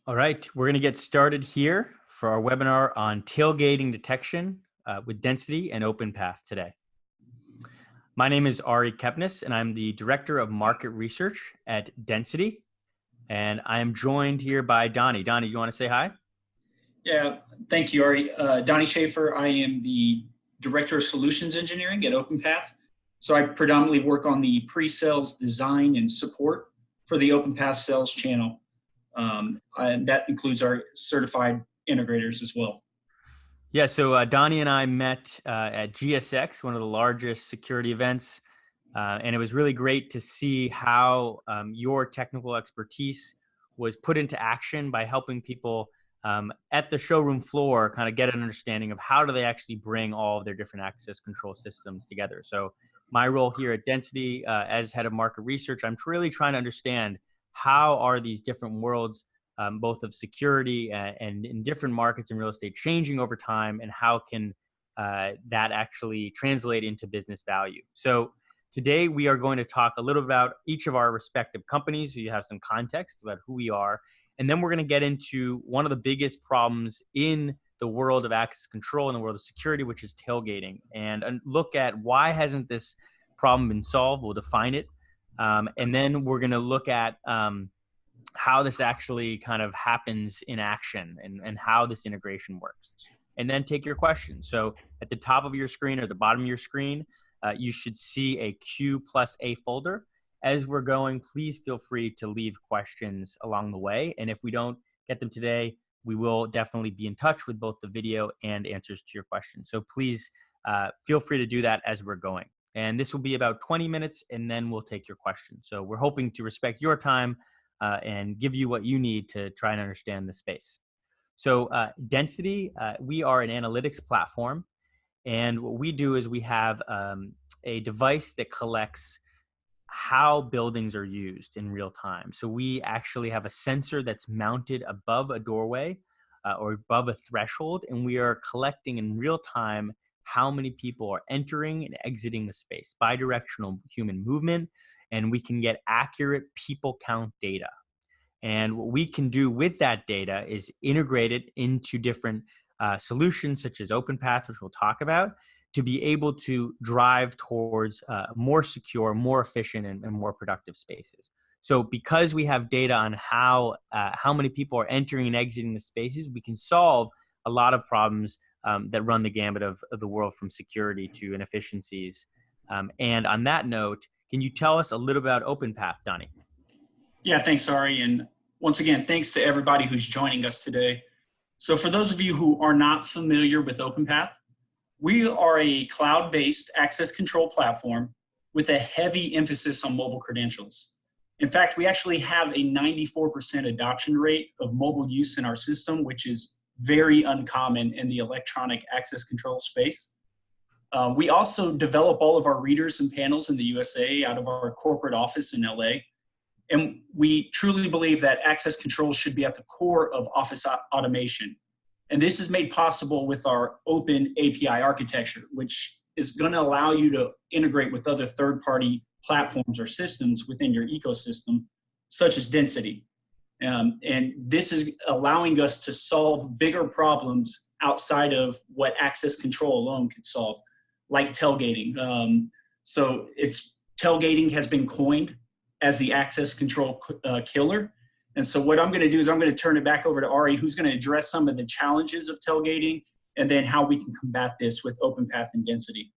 All right, we're going to get started here for our webinar on tailgating detection with Density and Openpath today. My name is Ari Kepnes, and I'm the Director of Market Research at Density. And I am joined here by Donny. Donny, you want to say hi? Yeah, thank you, Ari. Donny Schaffer, I am the Director of Solutions Engineering at Openpath. So I predominantly work on the pre-sales design and support for the Openpath sales channel. And that includes our certified integrators as well. Yeah, so Donny and I met at GSX, one of the largest security events. And it was really great to see how your technical expertise was put into action by helping people at the showroom floor kind of get an understanding of how do they actually bring all of their different access control systems together. So my role here at Density as head of market research, I'm really trying to understand how are these different worlds, both of security and in different markets in real estate, changing over time, and how can that actually translate into business value. So today, we are going to talk a little about each of our respective companies so you have some context about who we are. And then we're going to get into one of the biggest problems in the world of access control and the world of security, which is tailgating, and look at why hasn't this problem been solved. We'll define it. And then we're going to look at how this actually kind of happens in action and how this integration works. And then take your questions. So at the top of your screen or the bottom of your screen, you should see a Q+A folder. As we're going, please feel free to leave questions along the way. And if we don't get them today, we will definitely be in touch with both the video and answers to your questions. So please feel free to do that as we're going. And this will be about 20 minutes, and then we'll take your questions. So we're hoping to respect your time and give you what you need to try and understand the space. So Density, we are an analytics platform. And what we do is we have a device that collects how buildings are used in real time. So we actually have a sensor that's mounted above a doorway or above a threshold, and we are collecting in real time how many people are entering and exiting the space, bidirectional human movement, and we can get accurate people count data. And what we can do with that data is integrate it into different solutions such as Openpath, which we'll talk about, to be able to drive towards more secure, more efficient, and more productive spaces. So because we have data on how many people are entering and exiting the spaces, we can solve a lot of problems that run the gambit of the world, from security to inefficiencies. And on that note, can you tell us a little about Openpath, Donny? Yeah, thanks, Ari. And once again, thanks to everybody who's joining us today. So for those of you who are not familiar with Openpath, we are a cloud-based access control platform with a heavy emphasis on mobile credentials. In fact, we actually have a 94% adoption rate of mobile use in our system, which is very uncommon in the electronic access control space. We also develop all of our readers and panels in the USA out of our corporate office in LA. And we truly believe that access control should be at the core of office automation. And this is made possible with our open API architecture, which is going to allow you to integrate with other third-party platforms or systems within your ecosystem, such as Density. And this is allowing us to solve bigger problems outside of what access control alone could solve, like tailgating. So tailgating has been coined as the access control killer. And so what I'm going to do is I'm going to turn it back over to Ari, who's going to address some of the challenges of tailgating and then how we can combat this with Openpath and Density.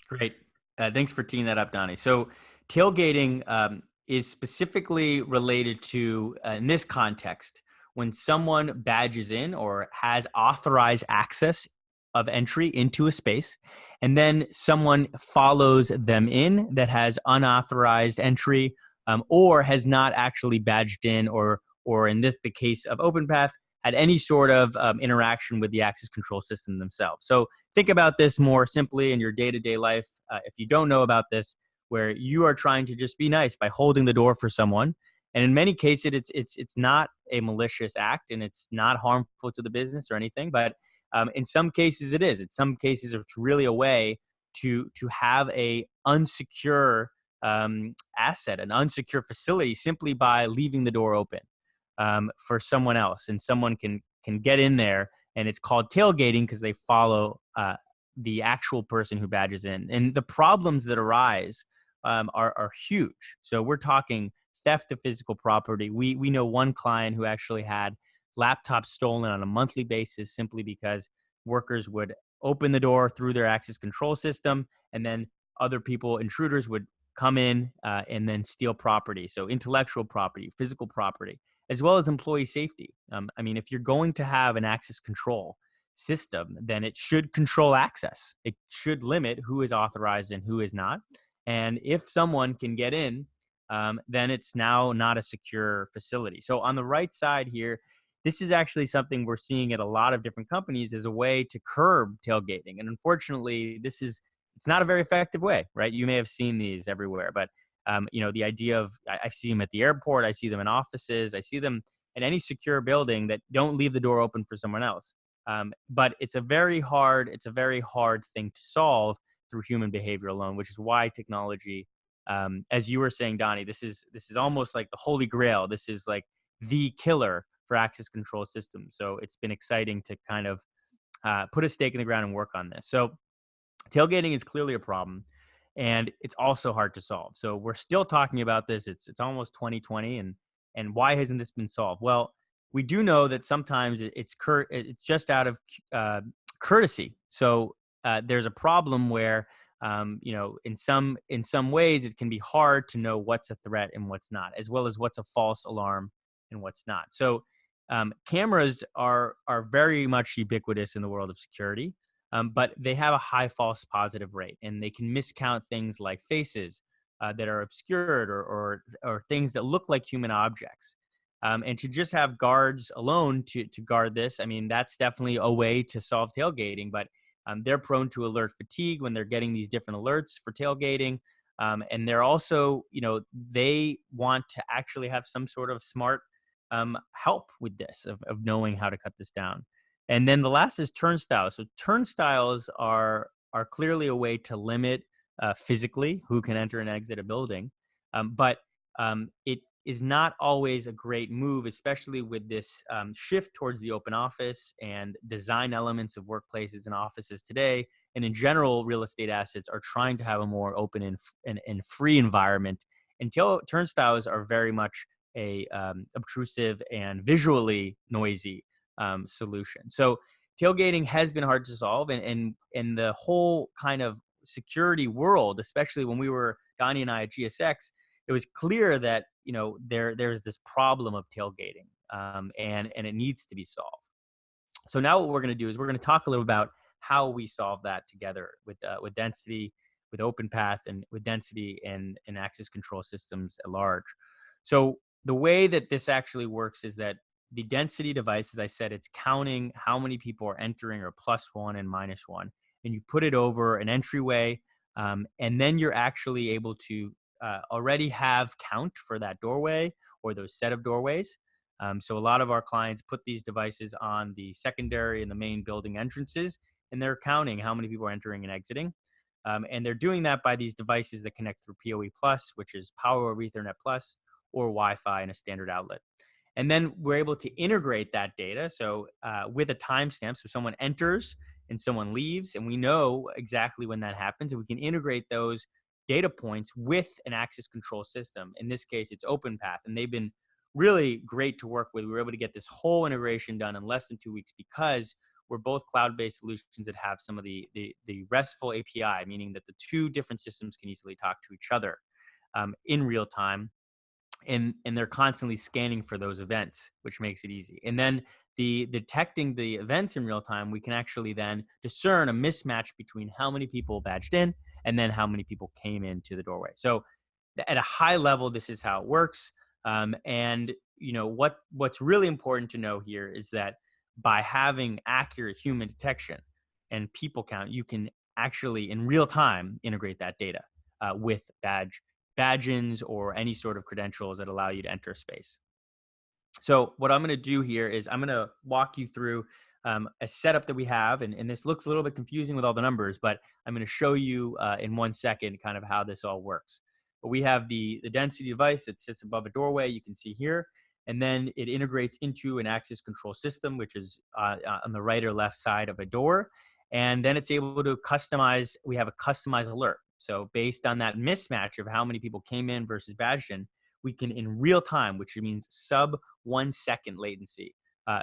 Great. Thanks for teeing that up, Donny. So tailgating is specifically related to, in this context, when someone badges in or has authorized access of entry into a space, and then someone follows them in that has unauthorized entry, or has not actually badged in, or in the case of Openpath, had any sort of interaction with the access control system themselves. So think about this more simply in your day-to-day life. If you don't know about this, where you are trying to just be nice by holding the door for someone, and in many cases, it's not a malicious act and it's not harmful to the business or anything, but in some cases it is. In some cases, it's really a way to have a unsecure asset, an unsecure facility, simply by leaving the door open. for someone else, and someone can get in there, and it's called tailgating because they follow the actual person who badges in. And the problems that arise are huge. So we're talking theft of physical property. We know one client who actually had laptops stolen on a monthly basis simply because workers would open the door through their access control system, and then other people, intruders, would come in and then steal property. So intellectual property, physical property, as well as employee safety. I mean, if you're going to have an access control system, then it should control access. It should limit who is authorized and who is not. And if someone can get in, then it's now not a secure facility. So on the right side here, this is actually something we're seeing at a lot of different companies as a way to curb tailgating. And unfortunately, it's not a very effective way, right? You may have seen these everywhere, but the idea of, I see them at the airport, I see them in offices, I see them in any secure building that don't leave the door open for someone else. But it's a very hard thing to solve through human behavior alone, which is why technology, as you were saying, Donnie, this is almost like the holy grail. This is like the killer for access control systems. So it's been exciting to kind of put a stake in the ground and work on this. So tailgating is clearly a problem, and it's also hard to solve. So we're still talking about this. It's almost 2020, and why hasn't this been solved? Well, we do know that sometimes it's just out of courtesy. So there's a problem where in some ways it can be hard to know what's a threat and what's not, as well as what's a false alarm and what's not. So cameras are very much ubiquitous in the world of security. But they have a high false positive rate, and they can miscount things like faces that are obscured or things that look like human objects. And to just have guards alone to guard this, I mean, that's definitely a way to solve tailgating, but they're prone to alert fatigue when they're getting these different alerts for tailgating. And they're also, they want to actually have some sort of smart help with this, of knowing how to cut this down. And then the last is turnstiles. So turnstiles are clearly a way to limit physically who can enter and exit a building. But it is not always a great move, especially with this shift towards the open office and design elements of workplaces and offices today. And in general, real estate assets are trying to have a more open and free environment. Until turnstiles are very much a obtrusive and visually noisy solution. So tailgating has been hard to solve, and the whole kind of security world, especially when we were, Donnie and I, at GSX, it was clear that there's this problem of tailgating, and it needs to be solved. So now what we're going to do is we're going to talk a little about how we solve that together with Density, with Openpath, and with Density and access control systems at large. So the way that this actually works is that the Density device, as I said, it's counting how many people are entering, or +1 and -1, and you put it over an entryway, and then you're actually able to already have count for that doorway or those set of doorways. So a lot of our clients put these devices on the secondary and the main building entrances, and they're counting how many people are entering and exiting. And they're doing that by these devices that connect through PoE Plus, which is Power over Ethernet Plus, or Wi-Fi and a standard outlet. And then we're able to integrate that data. So with a timestamp, so someone enters and someone leaves, and we know exactly when that happens, and we can integrate those data points with an access control system. In this case, it's Openpath, and they've been really great to work with. We were able to get this whole integration done in less than 2 weeks because we're both cloud-based solutions that have some of the RESTful API, meaning that the two different systems can easily talk to each other in real time. And they're constantly scanning for those events, which makes it easy. And then detecting the events in real time, we can actually then discern a mismatch between how many people badged in and then how many people came into the doorway. So at a high level, this is how it works. And what's really important to know here is that by having accurate human detection and people count, you can actually in real time integrate that data with badge-ins or any sort of credentials that allow you to enter space. So what I'm going to do here is I'm going to walk you through a setup that we have, and this looks a little bit confusing with all the numbers, but I'm going to show you in 1 second kind of how this all works. But we have the Density device that sits above a doorway, you can see here, and then it integrates into an access control system, which is on the right or left side of a door. And then it's able to customize. We have a customized alert. So based on that mismatch of how many people came in versus badged in, we can in real time, which means sub 1 second latency,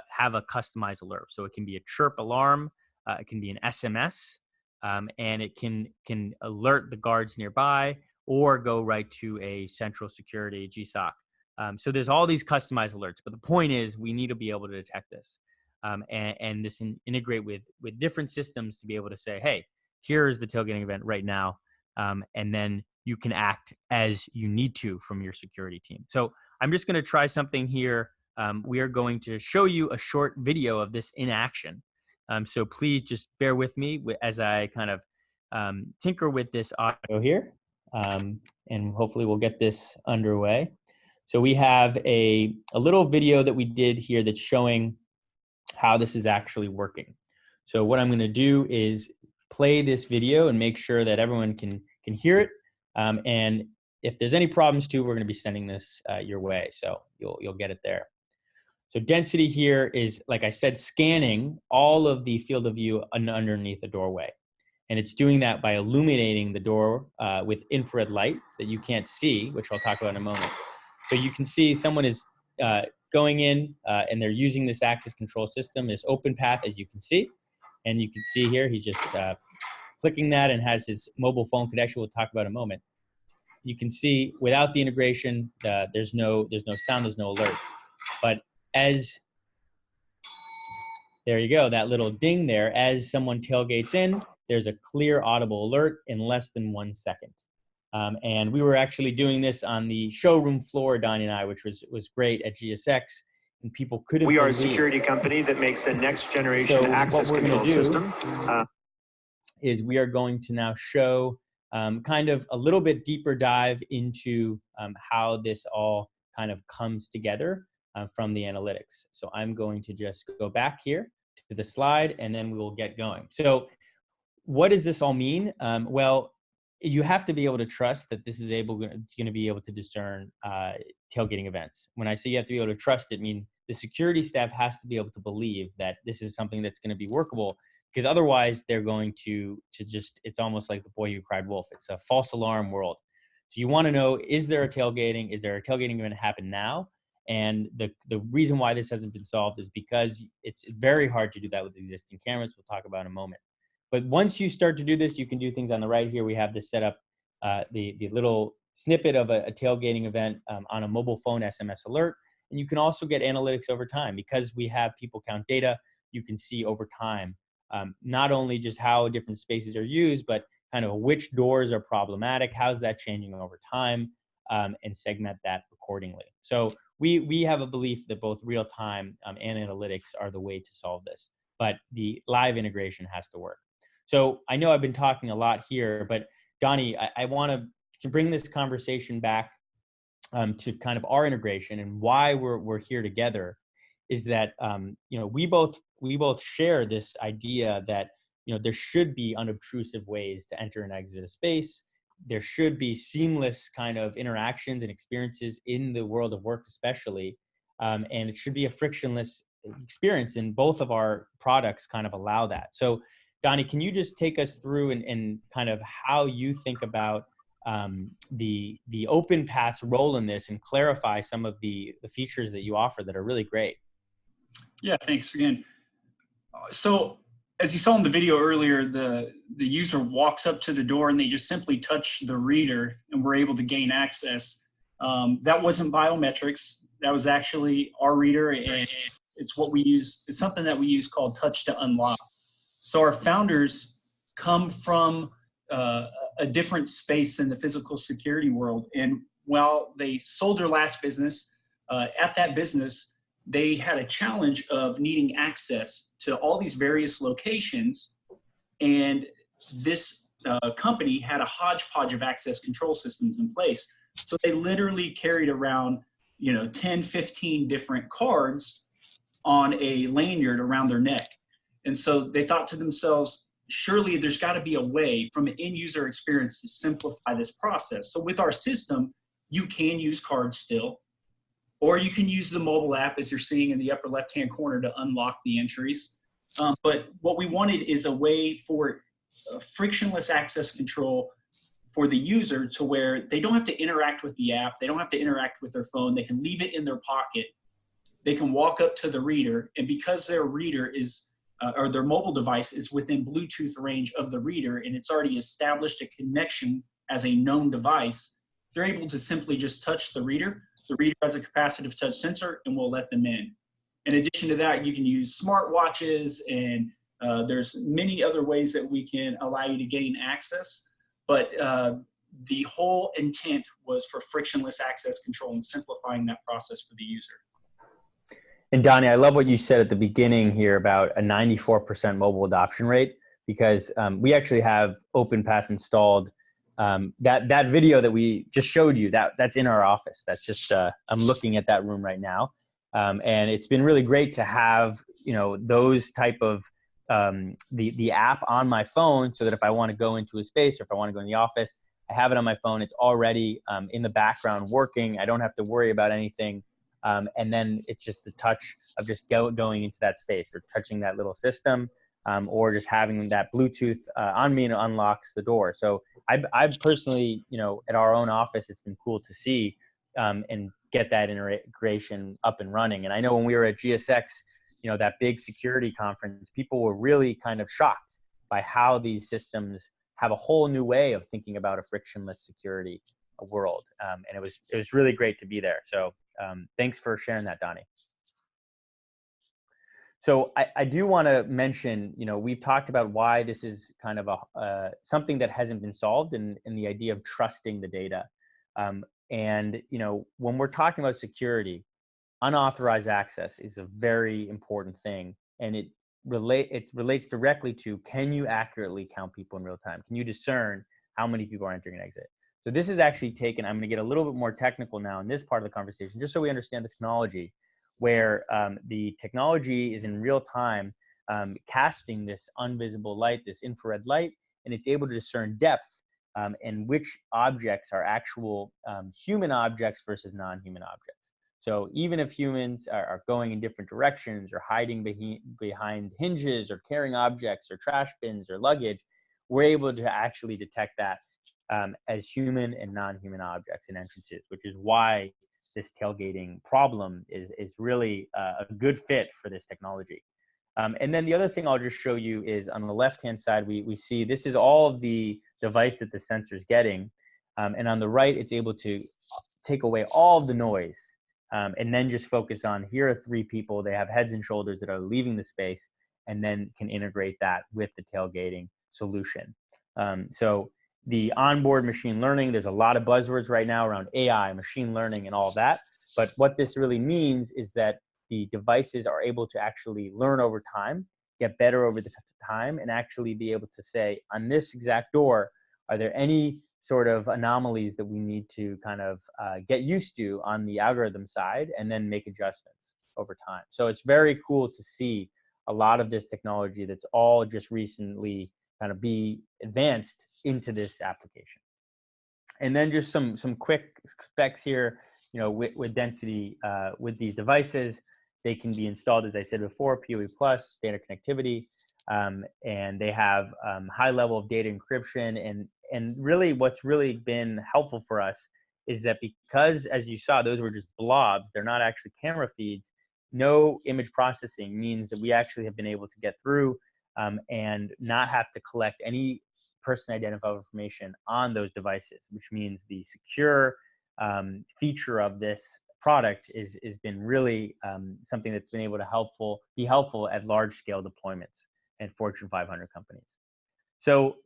have a customized alert. So it can be a chirp alarm, it can be an SMS, and it can alert the guards nearby or go right to a central security GSOC. So there's all these customized alerts, but the point is we need to be able to detect this, and this integrate with different systems to be able to say, hey, here is the tailgating event right now, and then you can act as you need to from your security team. So I'm just going to try something here. We are going to show you a short video of this in action. So please just bear with me as I kind of tinker with this audio here, and hopefully we'll get this underway. So we have a little video that we did here that's showing how this is actually working. So what I'm going to do is play this video and make sure that everyone can hear it. And if there's any problems too, we're going to be sending this your way. So you'll get it there. So Density here is, like I said, scanning all of the field of view underneath the doorway. And it's doing that by illuminating the door with infrared light that you can't see, which I'll talk about in a moment. So you can see someone is going in and they're using this access control system, this Openpath, as you can see. And you can see here, he's just clicking that and has his mobile phone connection we'll talk about in a moment. You can see without the integration, there's no sound, there's no alert. But there you go, that little ding there, as someone tailgates in, there's a clear audible alert in less than 1 second. And we were actually doing this on the showroom floor, Donny and I, which was great at GSX, and people couldn't We are a believe. security company that makes a next generation access control system. Is we are going to now show kind of a little bit deeper dive into how this all kind of comes together from the analytics. So I'm going to just go back here to the slide and then we will get going. So what does this all mean? Well, you have to be able to trust that this is going to be able to discern tailgating events. When I say you have to be able to trust it, I mean the security staff has to be able to believe that this is something that's going to be workable, because otherwise they're going to just, it's almost like the boy who cried wolf. It's a false alarm world. So you want to know, is there a tailgating? Is there a tailgating going to happen now? And the reason why this hasn't been solved is because it's very hard to do that with existing cameras. We'll talk about in a moment. But once you start to do this, you can do things on the right here. We have this set up, the little snippet of a tailgating event on a mobile phone SMS alert. And you can also get analytics over time. Because we have people count data, you can see over time, not only just how different spaces are used, but kind of which doors are problematic, how's that changing over time, and segment that accordingly. So we have a belief that both real time and analytics are the way to solve this, but the live integration has to work. So I know I've been talking a lot here, but Donny, I want to bring this conversation back to kind of our integration and why we're here together. Is that we both share this idea that there should be unobtrusive ways to enter and exit a space. There should be seamless kind of interactions and experiences in the world of work, especially, and it should be a frictionless experience. And both of our products kind of allow that. So, Donny, can you just take us through and kind of how you think about the Openpath's role in this, and clarify some of the features that you offer that are really great? Yeah, thanks again. So as you saw in the video earlier, the user walks up to the door and they just simply touch the reader and we're able to gain access. That wasn't biometrics. That was actually our reader, and it's what we use. It's something that we use called touch to unlock. So our founders come from a different space in the physical security world. And while they sold their last business, at that business, they had a challenge of needing access to all these various locations. And this company had a hodgepodge of access control systems in place. So they literally carried around, 10, 15 different cards on a lanyard around their neck. And so they thought to themselves, surely there's got to be a way from an end user experience to simplify this process. So with our system, you can use cards still. or you can use the mobile app as you're seeing in the upper left-hand corner to unlock the entries. But what we wanted is a way for frictionless access control for the user to where they don't have to interact with the app. They don't have to interact with their phone. They can leave it in their pocket. They can walk up to the reader, and because their reader is, or their mobile device is within Bluetooth range of the reader, and it's already established a connection as a known device, they're able to simply just touch the reader. The reader has a capacitive touch sensor and will let them in. In addition to that, you can use smartwatches, and there's many other ways that we can allow you to gain access. But the whole intent was for frictionless access control and simplifying that process for the user. And Donny, I love what you said at the beginning here about a 94% mobile adoption rate, because we actually have OpenPath installed. That video that we just showed you, that's in our office. That's just, I'm looking at that room right now. And it's been really great to have, those type of, the app on my phone, so that if I want to go into a space or if I want to go in the office, I have it on my phone. It's already in the background working. I don't have to worry about anything. And then it's just the touch of just going into that space, or touching that little system, or just having that Bluetooth on me, and it unlocks the door. So I've personally, at our own office, it's been cool to see and get that integration up and running. And I know when we were at GSX, that big security conference, people were really kind of shocked by how these systems have a whole new way of thinking about a frictionless security world. And it was really great to be there. So thanks for sharing that, Donny. So I do want to mention, we've talked about why this is kind of something that hasn't been solved, in the idea of trusting the data. And when we're talking about security, unauthorized access is a very important thing, and it relates directly to, can you accurately count people in real time? Can you discern how many people are entering and exit? So this is actually taken, I'm going to get a little bit more technical now in this part of the conversation, just so we understand the technology, where the technology is in real time casting this invisible light, this infrared light, and it's able to discern depth and which objects are actual human objects versus non-human objects. So even if humans are going in different directions, or hiding behind hinges, or carrying objects or trash bins or luggage, we're able to actually detect that as human and non-human objects and entrances, which is why this tailgating problem is really a good fit for this technology. And then the other thing I'll just show you is, on the left-hand side, we see this is all of the device that the sensor is getting. And on the right, it's able to take away all of the noise, and then just focus on, here are 3 people, they have heads and shoulders that are leaving the space, and then can integrate that with the tailgating solution. So the onboard machine learning, there's a lot of buzzwords right now around AI, machine learning, and all of that. But what this really means is that the devices are able to actually learn over time, get better over the time, and actually be able to say, on this exact door, are there any sort of anomalies that we need to kind of get used to on the algorithm side, and then make adjustments over time. So it's very cool to see a lot of this technology that's all just recently kind of be advanced into this application. And then just some quick specs here, with Density, with these devices, they can be installed, as I said before, PoE plus, standard connectivity, and they have high level of data encryption. And really what's really been helpful for us is that, because, as you saw, those were just blobs, they're not actually camera feeds, no image processing means that we actually have been able to get through and not have to collect any person identifiable information on those devices, which means the secure feature of this product has been really something that's been able to be helpful at large scale deployments and Fortune 500 companies. So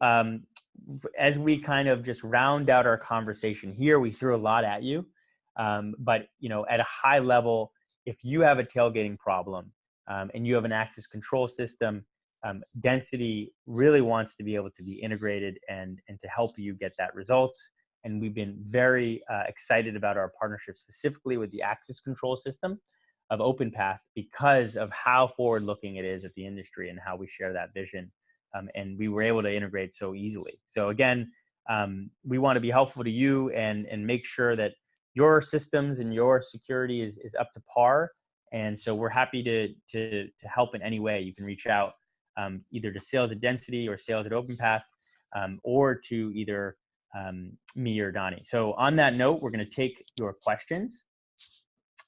as we kind of just round out our conversation here, we threw a lot at you, but at a high level, if you have a tailgating problem and you have an access control system, Density really wants to be able to be integrated and to help you get that results. And we've been very excited about our partnership, specifically with the access control system of OpenPath, because of how forward-looking it is at the industry and how we share that vision. And we were able to integrate so easily. So again, we want to be helpful to you and make sure that your systems and your security is up to par. And so we're happy to help in any way. You can reach out either to sales at Density or sales at Openpath, or to either me or Donnie. So on that note, we're going to take your questions.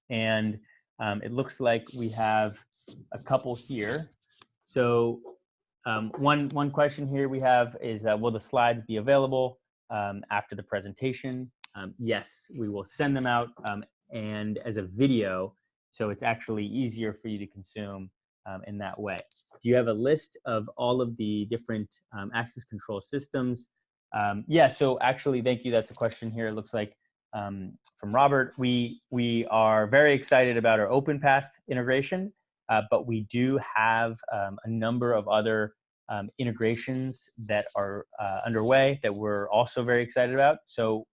And it looks like we have a couple here. So one question here we have is, will the slides be available after the presentation? Yes, we will send them out and as a video, so it's actually easier for you to consume in that way. Do you have a list of all of the different access control systems? Yeah, so actually, thank you. That's a question here. It looks like from Robert. We are very excited about our Openpath integration, but we do have a number of other integrations that are underway that we're also very excited about. So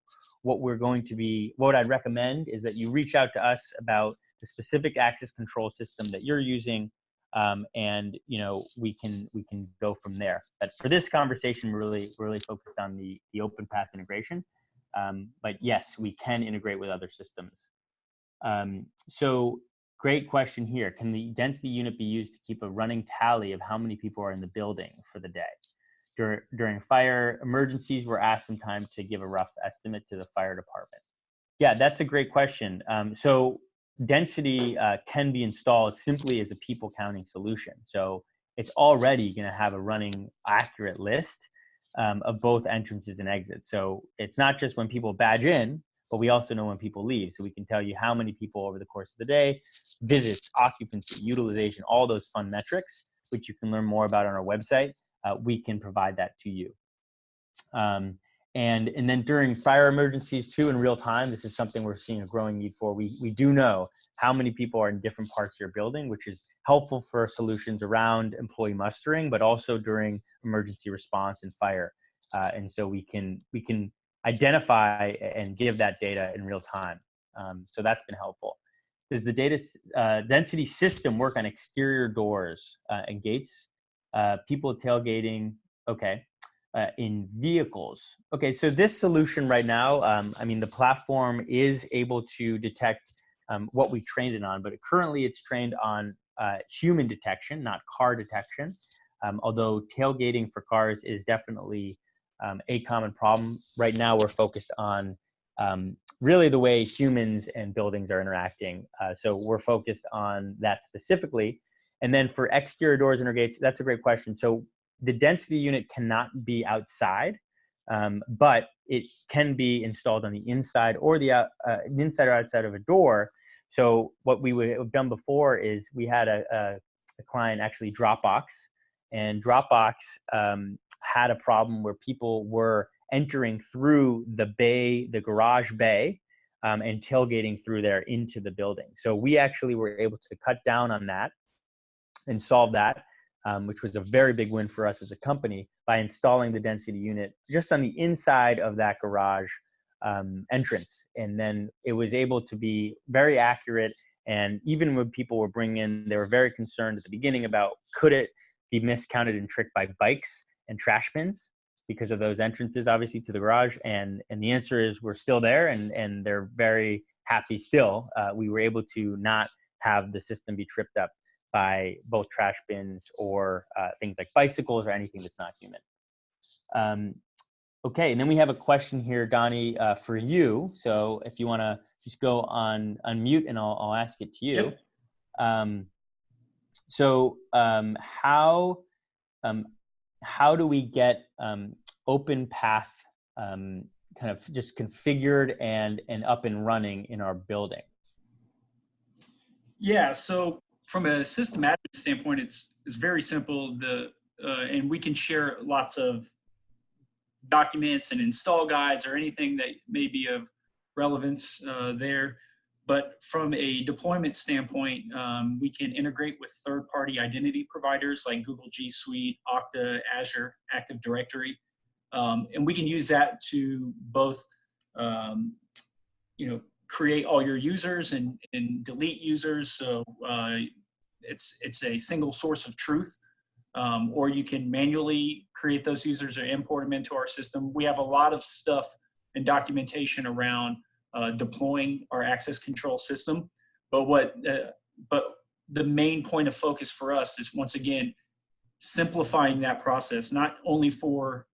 what I'd recommend is that you reach out to us about the specific access control system that you're using, and we can go from there. But for this conversation, we're really focused on the Openpath integration. But yes, we can integrate with other systems. So great question here. Can the density unit be used to keep a running tally of how many people are in the building for the day? During fire emergencies, we're asked sometimes to give a rough estimate to the fire department. Yeah, that's a great question. So Density can be installed simply as a people counting solution. So it's already going to have a running accurate list of both entrances and exits. So it's not just when people badge in, but we also know when people leave. So we can tell you how many people over the course of the day, visits, occupancy, utilization, all those fun metrics, which you can learn more about on our website. We can provide that to you. And then during fire emergencies too, in real time, this is something we're seeing a growing need for. We do know how many people are in different parts of your building, which is helpful for solutions around employee mustering, but also during emergency response and fire. And so we can identify and give that data in real time. So that's been helpful. Does the density system work on exterior doors and gates? People tailgating, okay. In vehicles. Okay, so this solution right now, I mean, the platform is able to detect what we trained it on, but currently it's trained on human detection, not car detection. Although tailgating for cars is definitely a common problem. Right now, we're focused on really the way humans and buildings are interacting. So we're focused on that specifically. And then for exterior doors and gates, that's a great question. So the density unit cannot be outside, but it can be installed on the inside or the inside or outside of a door. So what we would have done before is we had a client actually Dropbox, and Dropbox had a problem where people were entering through the garage bay, and tailgating through there into the building. So we actually were able to cut down on that and solve that. Which was a very big win for us as a company by installing the density unit just on the inside of that garage entrance. And then it was able to be very accurate. And even when people were bringing in, they were very concerned at the beginning about could it be miscounted and tricked by bikes and trash bins because of those entrances, obviously, to the garage. And the answer is we're still there, and they're very happy still. We were able to not have the system be tripped up by both trash bins or things like bicycles or anything that's not human. Okay, and then we have a question here, Donnie, for you. So if you want to just go on unmute, and I'll ask it to you. Yep. How do we get Openpath kind of just configured and up and running in our building? Yeah, so from a system admin standpoint, it's very simple. And we can share lots of documents and install guides or anything that may be of relevance there. But from a deployment standpoint, we can integrate with third-party identity providers like Google G Suite, Okta, Azure, Active Directory. And we can use that to both, create all your users and delete users. So it's a single source of truth. Or you can manually create those users or import them into our system. We have a lot of stuff and documentation around deploying our access control system. But the main point of focus for us is, once again, simplifying that process, not only for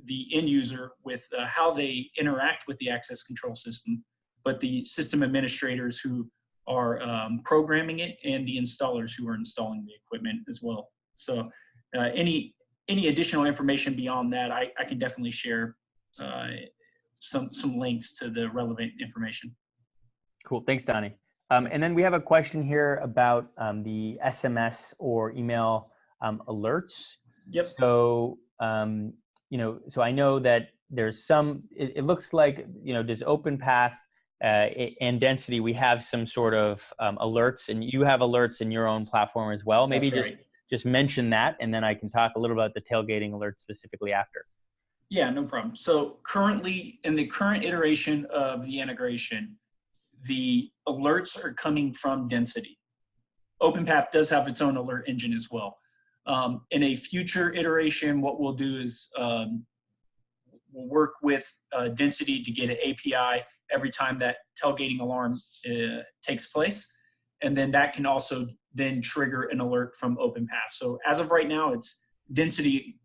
the end user with how they interact with the access control system, but the system administrators who are programming it and the installers who are installing the equipment as well. So any additional information beyond that, I can definitely share some links to the relevant information. Cool. Thanks, Donnie. And then we have a question here about the SMS or email alerts. Yep. So, so I know that there's some, it looks like, does Openpath and Density, we have some sort of alerts, and you have alerts in your own platform as well. Maybe just mention that, and then I can talk a little about the tailgating alert specifically after. Yeah, no problem. So currently, in the current iteration of the integration, the alerts are coming from Density. Openpath does have its own alert engine as well. In a future iteration, what we'll do is we'll work with Density to get an API every time that tailgating alarm takes place. And then that can also then trigger an alert from Openpath. So as of right now, it's Density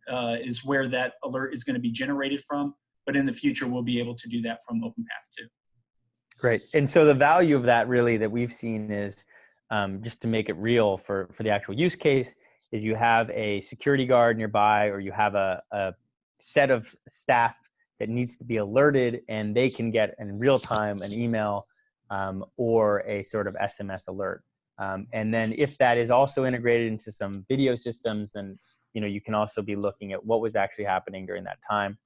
is where that alert is going to be generated from. But in the future, we'll be able to do that from Openpath too. Great. And so the value of that really that we've seen is just to make it real for the actual use case is you have a security guard nearby, or you have a set of staff that needs to be alerted, and they can get in real time an email or a sort of SMS alert. And then if that is also integrated into some video systems, then you can also be looking at what was actually happening during that time.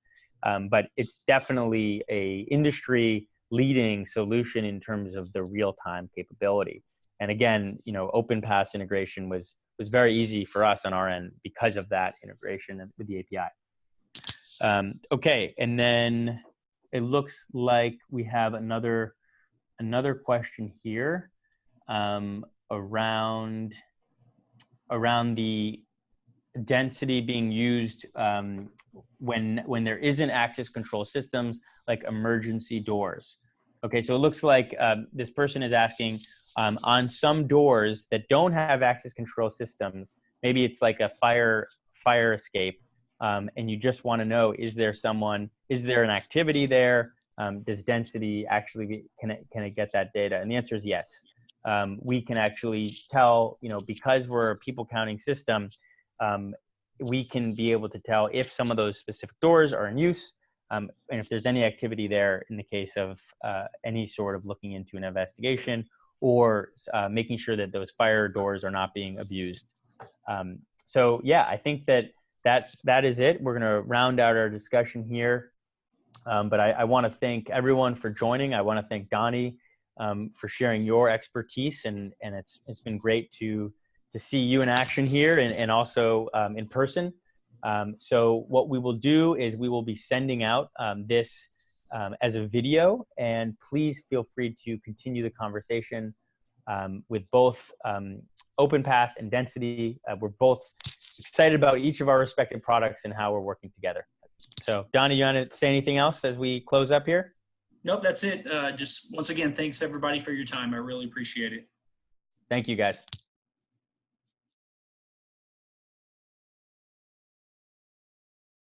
But it's definitely a industry leading solution in terms of the real-time capability. And again, Openpath integration was very easy for us on our end because of that integration with the API. Okay, and then it looks like we have another question here around the Density being used when there isn't access control systems like emergency doors. Okay, so it looks like this person is asking on some doors that don't have access control systems, maybe it's like a fire escape, and you just want to know, is there an activity there? Does Density actually can it get that data? And the answer is yes. We can actually tell, because we're a people counting system, we can be able to tell if some of those specific doors are in use, and if there's any activity there in the case of any sort of looking into an investigation, or making sure that those fire doors are not being abused. So yeah, I think that is it. We're going to round out our discussion here. But I want to thank everyone for joining. I want to thank Donnie for sharing your expertise, and it's been great to see you in action here and also in person. So what we will do is we will be sending out this as a video, and please feel free to continue the conversation with both Openpath and Density. We're both excited about each of our respective products and how we're working together. So Donnie, you want to say anything else as we close up here? Nope, that's it. Just once again, thanks everybody for your time. I really appreciate it. Thank you guys.